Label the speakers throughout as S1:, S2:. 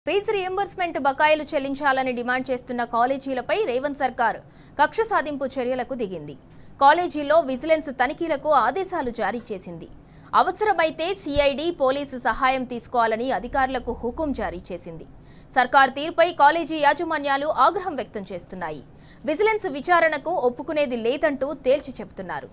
S1: Fee reimbursement బకాయిలు చెల్లించాలని demand చేస్తున్న కాలేజీలపై రేవంత్ సర్కార్ కక్ష సాధింపు చర్యలకు దిగింది. కాలేజీల్లో విజిలెన్స్ తనిఖీలకు ఆదేశాలు జారీ చేసింది. అవసరమైతే సిఐడి పోలీసు సహాయం తీసుకోవాలని అధికారులకు హుకుం జారీ చేసింది. సర్కార్ తీర్పై కాలేజీ యాజమాన్యాలు ఆగ్రహం వ్యక్తం చేస్తున్నాయి. విజిలెన్స్ విచారణకు ఒప్పుకునేది లేదంటూ తేల్చి చెబుతున్నారు.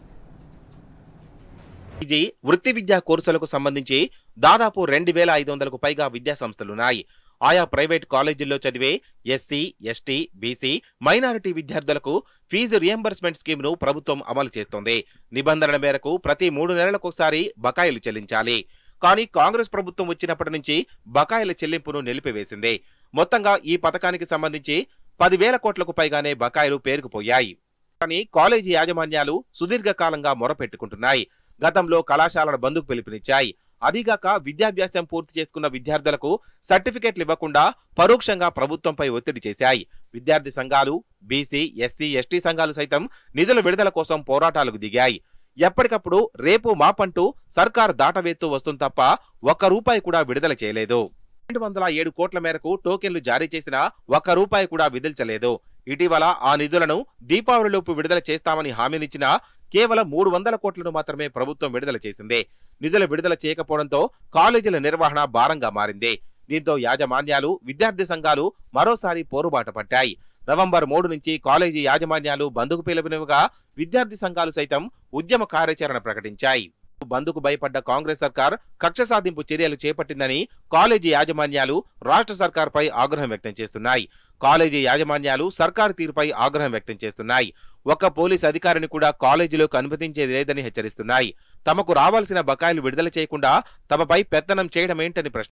S2: వృత్తి విద్యా కోర్సులకు సంబంధించి దాదాపు 2500కు పైగా విద్యా సంస్థలున్నాయి. ఆయా ప్రైవేట్ కాలేజీల్లో చదివే ఎస్సీ, ఎస్టీ, బీసీ, మైనారిటీ విద్యార్థులకు ఫీజు రియంబర్స్మెంట్ స్కీమ్ను ప్రభుత్వం అమలు చేస్తోంది. నిబంధనల మేరకు ప్రతి 3 నెలలకోసారి బకాయిలు చెల్లించాలి. కానీ కాంగ్రెస్ ప్రభుత్వం వచ్చినప్పటి నుంచి బకాయిల చెల్లింపును నిలిపివేసింది. మొత్తంగా ఈ పథకానికి సంబంధించి 10,000 కోట్లకు పైగానే బకాయిలు పేరుకుపోయాయి. కానీ కాలేజీ యాజమాన్యాలు సుదీర్ఘకాలంగా మొరపెట్టుకుంటున్నాయి. గతంలో కళాశాలల బంద్కు పిలుపునిచ్చాయి. అదిగాక విద్యాభ్యాసం పూర్తి చేసుకున్న విద్యార్థులకు సర్టిఫికెట్లు ఇవ్వకుండా పరోక్షంగా ప్రభుత్వంపై ఒత్తిడి చేశాయి. విద్యార్థి సంఘాలు, బీసీ, ఎస్సీ, ఎస్టీ సంఘాలు సైతం నిధుల విడుదల కోసం పోరాటాలకు దిగాయి. ఎప్పటికప్పుడు రేపు మాపంటూ సర్కార్ దాటవేస్తూ వస్తుంది తప్ప ₹1 కూడా విడుదల చేయలేదు. 207 కోట్ల మేరకు టోకెన్లు జారీ చేసినా ₹1 కూడా విధించలేదు. ఇటీవల ఆ నిధులను దీపావళిలోపు విడుదల చేస్తామని హామీనిచ్చినా కేవలం 300 కోట్లను మాత్రమే ప్రభుత్వం విడుదల చేసింది. నిధుల విడుదల చేయకపోవడంతో కాలేజీల నిర్వహణ భారంగా మారింది. దీంతో యాజమాన్యాలు, విద్యార్థి సంఘాలు మరోసారి పోరుబాట పట్టాయి. నవంబర్ 3 నుంచి కాలేజీ యాజమాన్యాలు బంద్కు పిలుపునివ్వగా విద్యార్థి సంఘాలు సైతం ఉద్యమ కార్యాచరణ ప్రకటించాయి. బంద్కు భయపడ్డ కాంగ్రెస్ సర్కార్ కక్ష సాధింపు చర్యలు చేపట్టిందని కాలేజీ యాజమాన్యాలు రాష్ట్ర సర్కార్పై ఆగ్రహం వ్యక్తం చేస్తున్నాయి. కాలేజీ యాజమాన్యాలు సర్కారు తీరుపై ఆగ్రహం వ్యక్తం చేస్తున్నాయి. ఒక్క పోలీస్ అధికారిని కూడా కాలేజీలోకి అనుమతించేది లేదని హెచ్చరిస్తున్నాయి. తమకు రావాల్సిన బకాయిలు విడుదల చేయకుండా తమపై పెత్తనం చేయడమేంటని ప్రశ్నిస్తున్నాయి.